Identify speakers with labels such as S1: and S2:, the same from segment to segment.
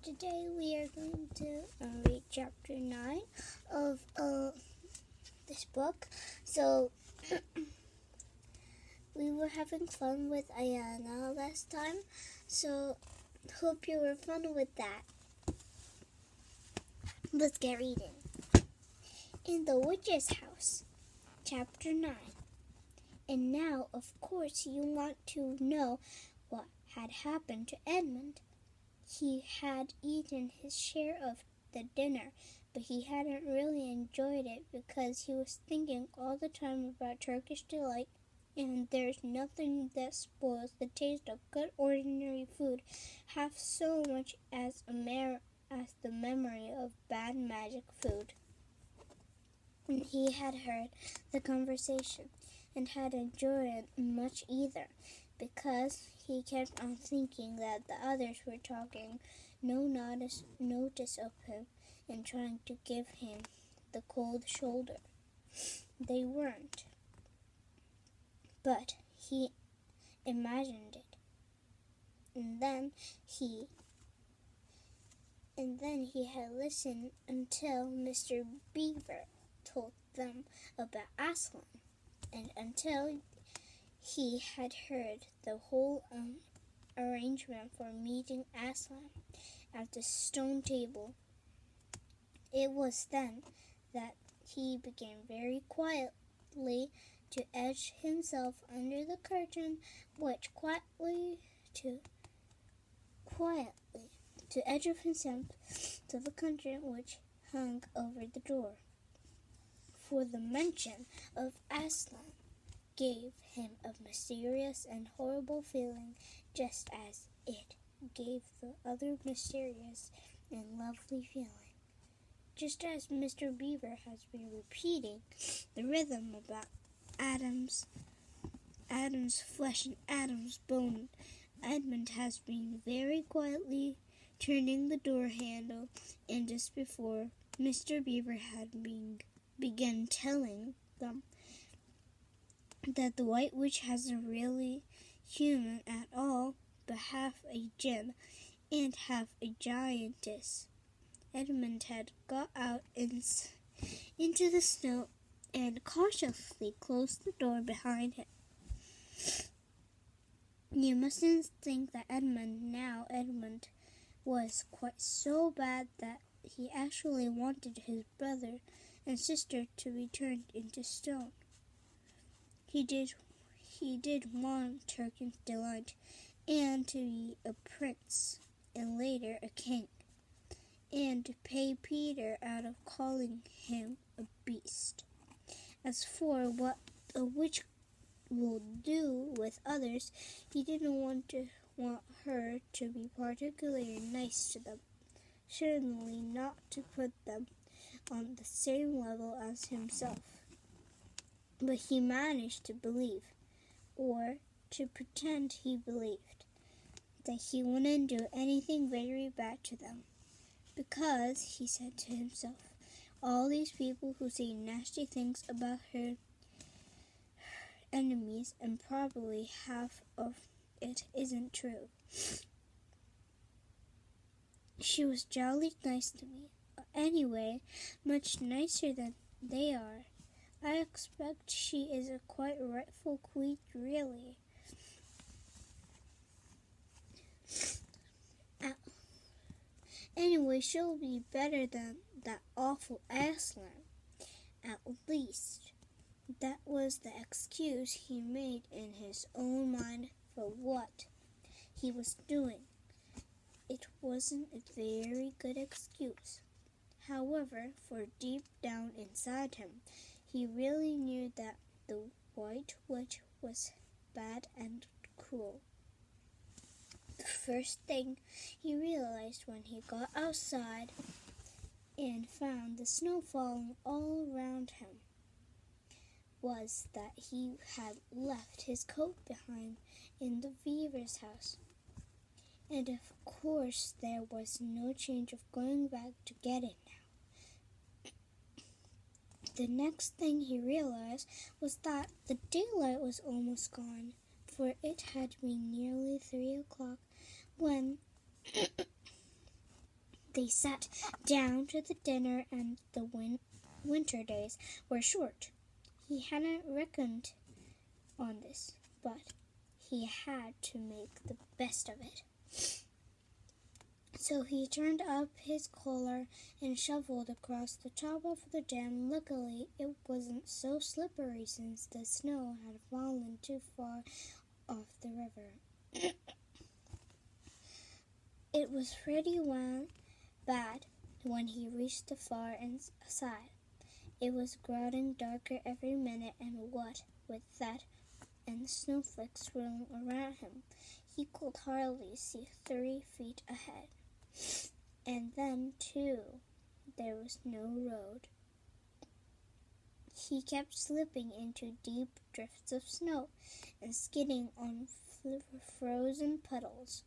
S1: Today we are going to read chapter 9 of this book. So, we were having fun with Ayana last time, so hope you were fun with that. Let's get reading. In the Witch's House, chapter 9. And now, of course, you want to know what had happened to Edmund. He had eaten his share of the dinner, but he hadn't really enjoyed it because he was thinking all the time about Turkish delight, and there's nothing that spoils the taste of good ordinary food half so much as the memory of bad magic food. And he had heard the conversation and had enjoyed it much either, because he kept on thinking that the others were taking no notice of him and trying to give him the cold shoulder. They weren't, but he imagined it. And then he had listened until Mr. Beaver told them about Aslan, and until he had heard the whole arrangement for meeting Aslan at the stone table. It was then that he began very quietly to edge himself under the curtain, which quietly to edge of himself to the curtain which hung over the door. For the mention of Aslan gave him a mysterious and horrible feeling, just as it gave the other mysterious and lovely feeling. Just as Mr. Beaver has been repeating the rhythm about Adam's flesh and Adam's bone, Edmund has been very quietly turning the door handle, and just before Mr. Beaver had begun telling them that the White Witch hasn't really human at all, but half a gem and half a giantess, Edmund had got out into the snow and cautiously closed the door behind him. You mustn't think that Edmund was quite so bad that he actually wanted his brother and sister to be turned into stone. He did want Turkish delight and to be a prince and later a king, and to pay Peter out of calling him a beast. As for what a witch will do with others, he didn't want her to be particularly nice to them, certainly not to put them on the same level as himself. But he managed to believe, or to pretend he believed, that he wouldn't do anything very bad to them, because, he said to himself, all these people who say nasty things about her enemies, and probably half of it isn't true. She was jolly nice to me. Anyway, much nicer than they are. I expect she is a quite rightful queen, really. Anyway, she'll be better than that awful Aslan. At least, that was the excuse he made in his own mind for what he was doing. It wasn't a very good excuse. However, for deep down inside him, he really knew that the White Witch was bad and cruel. The first thing he realized when he got outside and found the snow falling all around him was that he had left his coat behind in the Beaver's house. And of course there was no chance of going back to get it now. The next thing he realized was that the daylight was almost gone, for it had been nearly 3 o'clock when They sat down to the dinner, and the winter days were short. He hadn't reckoned on this, but he had to make the best of it. So he turned up his collar and shoveled across the top of the dam. Luckily, it wasn't so slippery since the snow had fallen too far off the river. It was pretty bad when he reached the far side. It was growing darker every minute, and what with that and the snowflakes swirling around him, he could hardly see 3 feet ahead. And then, too, there was no road. He kept slipping into deep drifts of snow and skidding on frozen puddles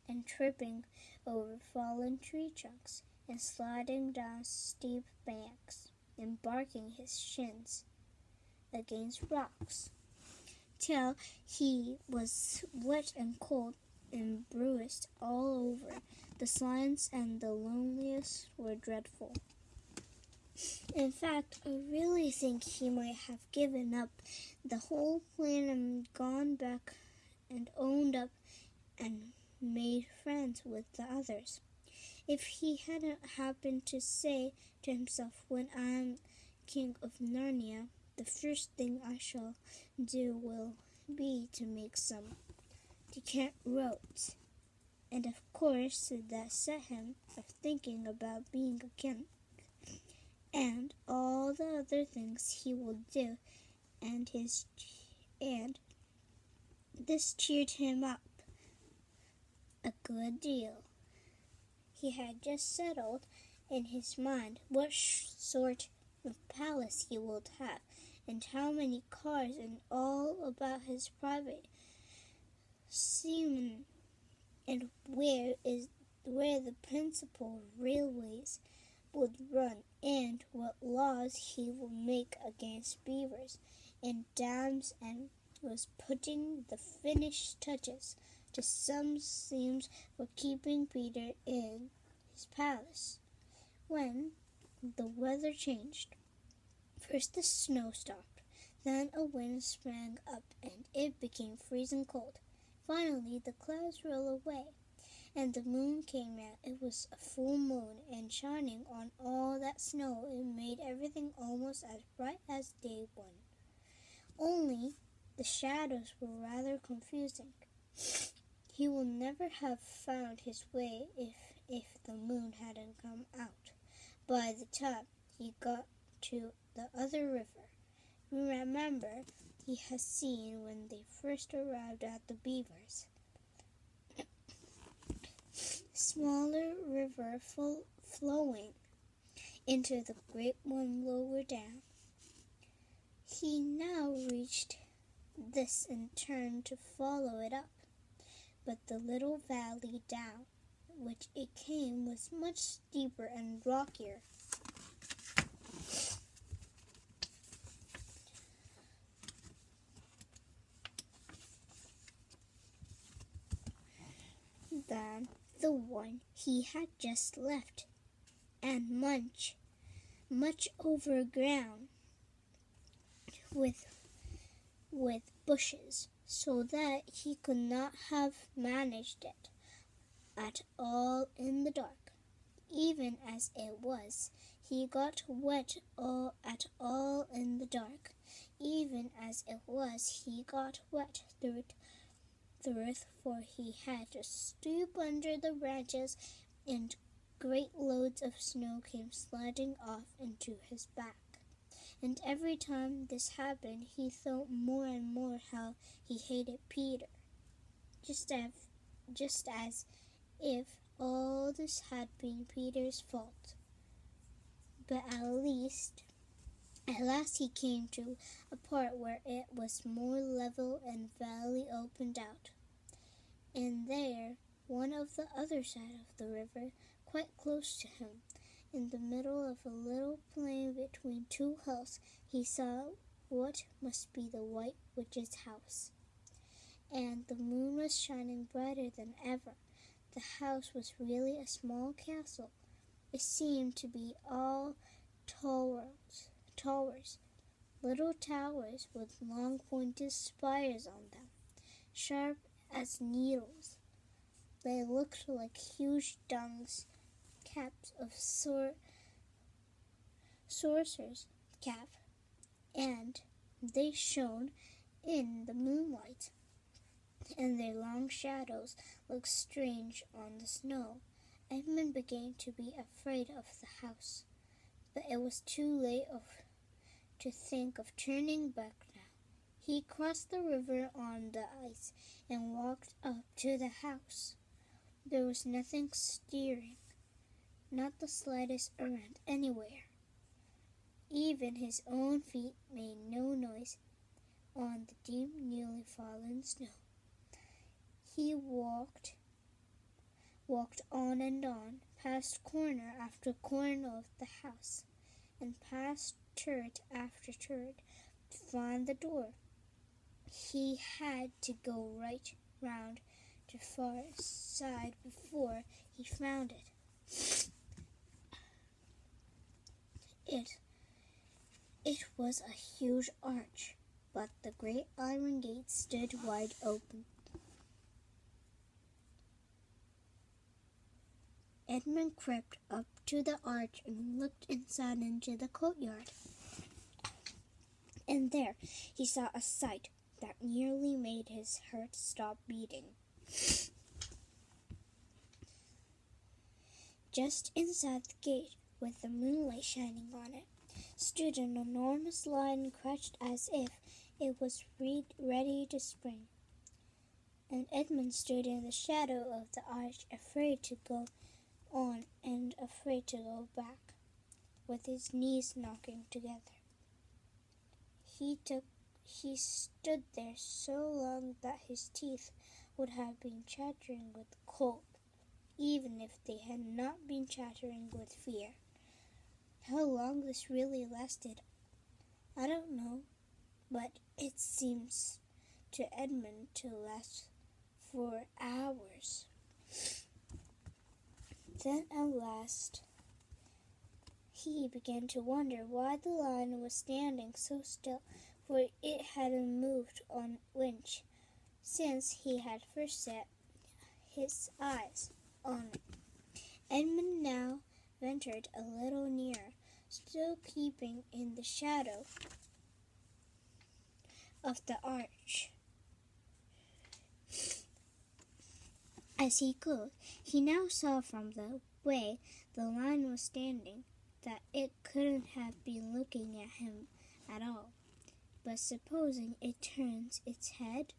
S1: and tripping over fallen tree trunks and sliding down steep banks and barking his shins against rocks till he was wet and cold and bruised all over. The silence and the loneliness were dreadful. In fact, I really think he might have given up the whole plan and gone back and owned up and made friends with the others. If he hadn't happened to say to himself, "When I am king of Narnia, the first thing I shall do will be to make some decant roads." And of course that set him thinking about being a king and all the other things he would do, and this cheered him up a good deal. He had just settled in his mind what sort of palace he would have, and how many cars, and all about his private seamen, and where the principal railways would run, and what laws he would make against beavers and dams, and was putting the finished touches to some schemes for keeping Peter in his palace, when the weather changed. First the snow stopped, then a wind sprang up, and it became freezing cold. Finally, the clouds rolled away, and the moon came out. It was a full moon, and shining on all that snow, it made everything almost as bright as day one. Only the shadows were rather confusing. He would never have found his way if the moon hadn't come out by the time he got to the other river. Remember, he had seen when they first arrived at the beavers. Smaller river flowing into the great one lower down. He now reached this and turned to follow it up, but the little valley down which it came was much steeper and rockier. Than the one he had just left, and much overgrown with bushes, so that he could not have managed it at all in the dark. Even as it was, he got wet at all in the dark. Even as it was, he got wet through it, for he had to stoop under the branches, and great loads of snow came sliding off into his back. And every time this happened, he thought more and more how he hated Peter, just as if all this had been Peter's fault. But at last he came to a part where it was more level and valley opened out. And there, one of the other side of the river, quite close to him, in the middle of a little plain between two hills, he saw what must be the White Witch's house. And the moon was shining brighter than ever. The house was really a small castle, It seemed to be all towers, little towers with long pointed spires on them, sharp as needles. They looked like huge caps of sorcerer's cap, and they shone in the moonlight, and their long shadows looked strange on the snow. Edmund began to be afraid of the house, but it was too late to think of turning back now. He crossed the river on the ice and walked up to the house. There was nothing stirring, not the slightest errand anywhere. Even his own feet made no noise on the deep, newly fallen snow. He walked on and on, past corner after corner of the house, and past turret after turret to find the door. He had to go right round to the far side before he found it. It was a huge arch, but the great iron gate stood wide open. Edmund crept up to the arch and looked inside into the courtyard. And there he saw a sight that nearly made his heart stop beating. Just inside the gate, with the moonlight shining on it, stood an enormous lion crouched as if it was ready to spring. And Edmund stood in the shadow of the arch, afraid to go on and afraid to go back, with his knees knocking together. He stood there so long that his teeth would have been chattering with cold, even if they had not been chattering with fear. How long this really lasted, I don't know, but it seems to Edmund to last for hours. Then at last he began to wonder why the lion was standing so still, for it hadn't moved an inch since he had first set his eyes on it. Edmund now ventured a little nearer, still keeping in the shadow of the arch. As he could, he now saw from the way the lion was standing that it couldn't have been looking at him at all. But supposing it turns its head,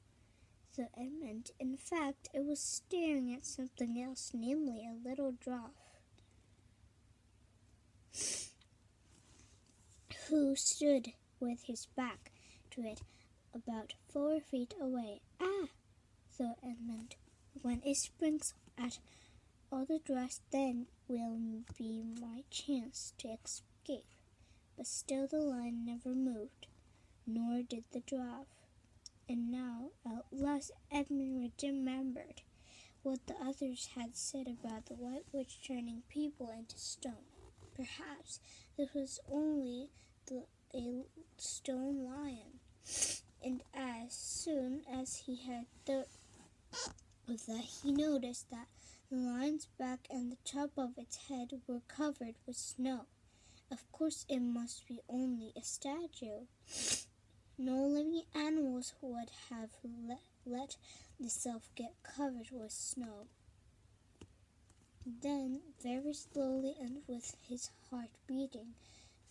S1: thought Edmund, in fact, it was staring at something else, namely a little dwarf, who stood with his back to it about 4 feet away. Ah, thought Edmund, when it springs at all the dwarfs, then will be my chance to escape. But still the lion never moved, nor did the dwarf. And now at last Edmund remembered what the others had said about the White Witch turning people into stone. Perhaps this was only a stone lion, and as soon as he had thought of that, he noticed that the lion's back and the top of its head were covered with snow. Of course it must be only a statue. No living animals would have let itself get covered with snow. Then, very slowly and with his heart beating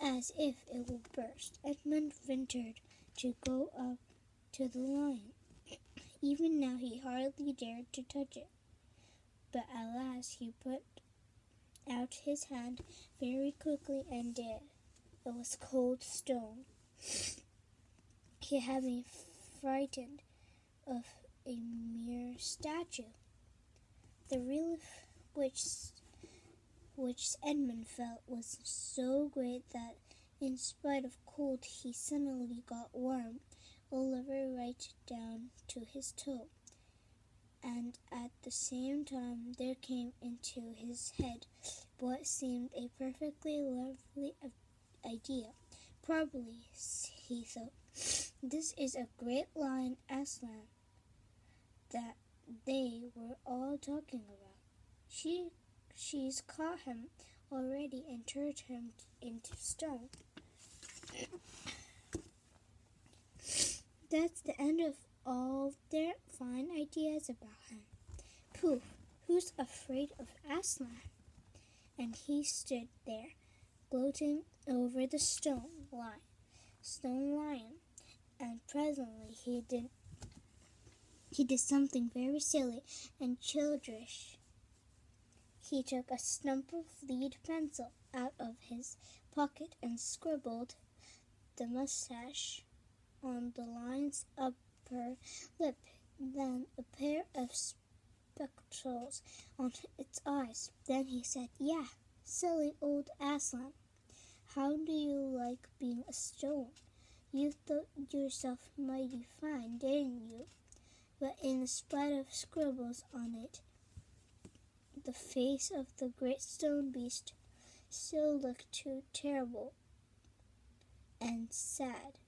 S1: as if it would burst, Edmund ventured to go up to the lion. Even now he hardly dared to touch it. But at last he put out his hand very quickly and did. It was cold stone. He had been frightened of a mere statue. The relief which Edmund felt was so great that, in spite of cold, he suddenly got warm all over right down to his toe. And at the same time there came into his head what seemed a perfectly lovely idea. Probably, he thought, this is a great lion Aslan that they were all talking about. She's caught him already and turned him into stone. That's the end of all their fine ideas about him. Pooh, who's afraid of Aslan? And he stood there, gloating over the stone lion, and presently he did something very silly and childish. He took a stump of lead pencil out of his pocket and scribbled the mustache on the lion's upper lip, then a pair of spectacles on its eyes. Then he said, "Yeah, silly old Aslan, how do you like being a stone? You thought yourself mighty fine, didn't you? But in spite of scribbles on it, the face of the great stone beast still looked too terrible and sad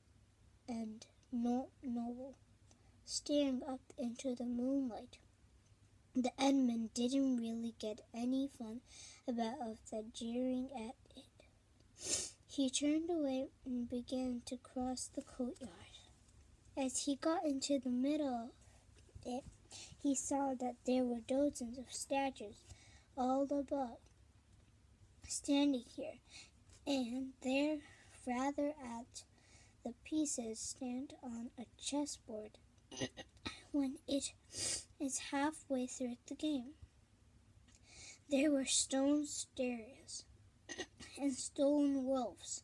S1: and noble, staring up into the moonlight." The Edmund didn't really get any fun of the jeering at it. He turned away and began to cross the courtyard. As he got into the middle of it, he saw that there were dozens of statues all about, standing here and there, rather at the pieces stand on a chessboard when it is halfway through the game. There were stone statues and stone wolves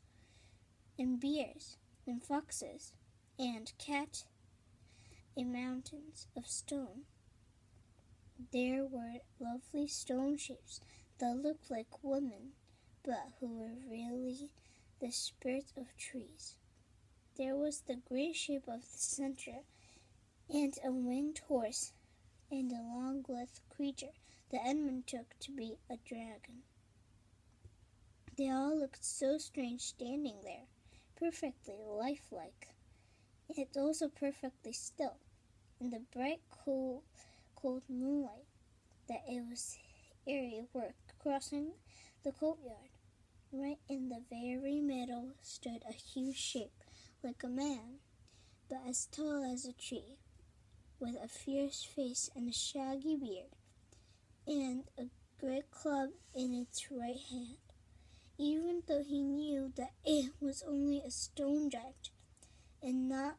S1: and bears and foxes and cat in mountains of stone. There were lovely stone shapes that looked like women, but who were really the spirits of trees. There was the great shape of the center, and a winged horse, and a long lithe creature that Edmund took to be a dragon. They all looked so strange standing there, perfectly lifelike, and also perfectly still, in the bright, cold moonlight, that it was eerie work crossing the courtyard. Right in the very middle stood a huge shape, like a man, but as tall as a tree, with a fierce face and a shaggy beard, and a great club in its right hand. Even though he knew that it was only a stone giant, and not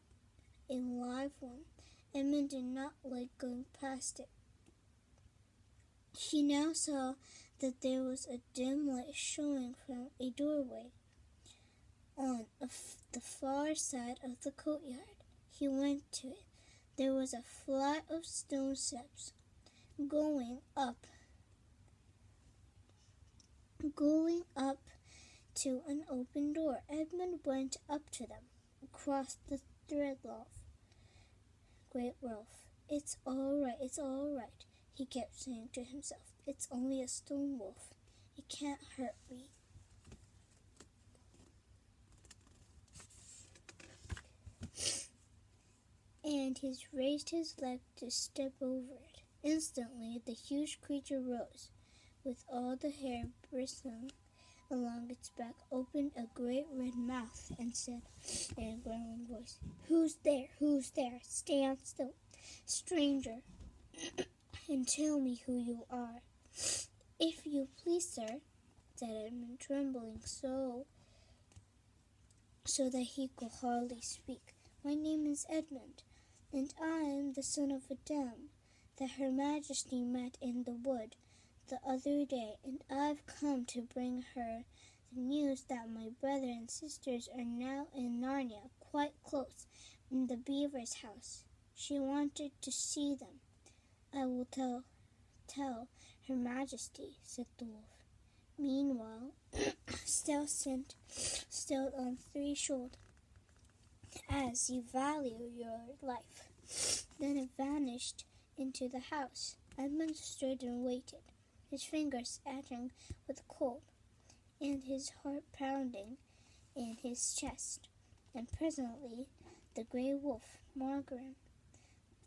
S1: a live one, Edmund did not like going past it. He now saw that there was a dim light showing from a doorway on the far side of the courtyard. He went to it. There was a flight of stone steps going up to an open door. Edmund went up to them, across the threadloaf. Great Rolf, it's all right, he kept saying to himself. It's only a stone wolf. It can't hurt me. And he raised his leg to step over it. Instantly, the huge creature rose, with all the hair bristling along its back, opened a great red mouth, and said in a growling voice, "Who's there? Who's there? Stand still, stranger, and tell me who you are." "If you please, sir," said Edmund, trembling so that he could hardly speak. "My name is Edmund, and I am the son of a dame that Her Majesty met in the wood the other day, and I've come to bring her the news that my brother and sisters are now in Narnia, quite close, in the beaver's house. She wanted to see them." "I will tell Her Majesty," said the wolf. Meanwhile, still on 3 shoulders, "as you value your life." Then it vanished into the house. Edmund stood and waited. his fingers aching with cold, and his heart pounding in his chest. And presently the grey wolf, Margaret,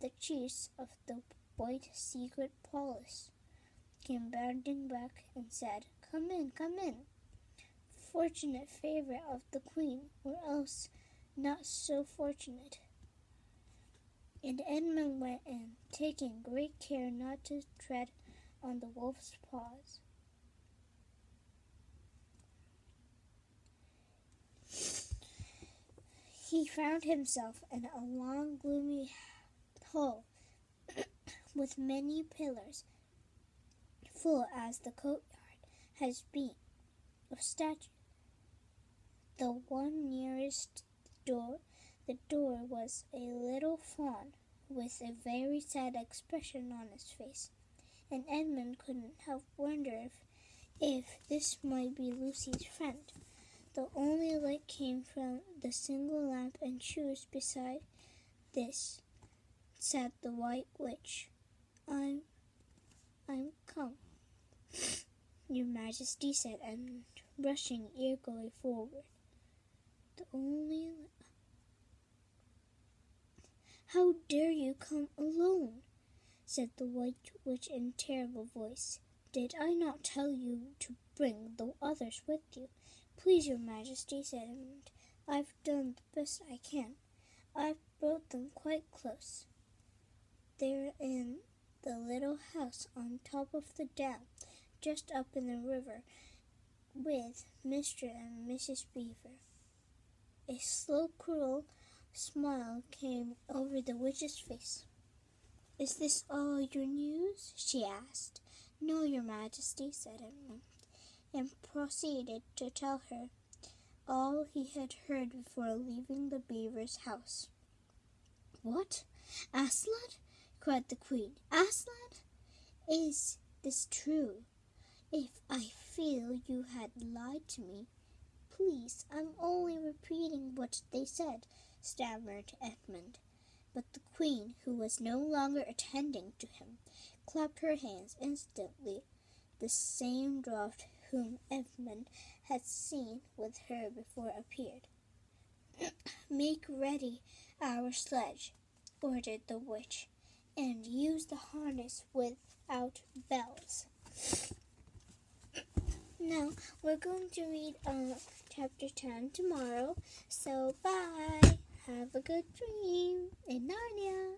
S1: the chief of the white secret police, came bounding back and said, "Come in, come in, fortunate favorite of the queen, or else not so fortunate." And Edmund went in, taking great care not to tread on the wolf's paws. He found himself in a long, gloomy hall with many pillars, full as the courtyard has been of statues. The one nearest the door was a little fawn with a very sad expression on his face, and Edmund couldn't help wondering if this might be Lucy's friend. The only light came from the single lamp, and choose beside this sat the white witch. I'm come, Your Majesty," said Edmund, rushing eagerly forward. The only "How dare you come alone?" said the white witch in a terrible voice. "Did I not tell you to bring the others with you?" "Please, Your Majesty," said Edmund, "I've done the best I can. I've brought them quite close. They're in the little house on top of the dam, just up in the river, with Mr. and Mrs. Beaver." A slow, cruel smile came over the witch's face. "Is this all your news?" she asked. "No, Your Majesty," said Edmund, and proceeded to tell her all he had heard before leaving the beaver's house. "What? Aslan?" cried the queen. "Aslan? Is this true? If I feel you had lied to me, please, I'm only repeating what they said," stammered Edmund. But the queen, who was no longer attending to him, clapped her hands instantly. The same dwarf whom Edmund had seen with her before appeared. "Make ready our sledge," ordered the witch, "and use the harness without bells." Now, we're going to read chapter 10 tomorrow, so bye! Have a good dream in Narnia!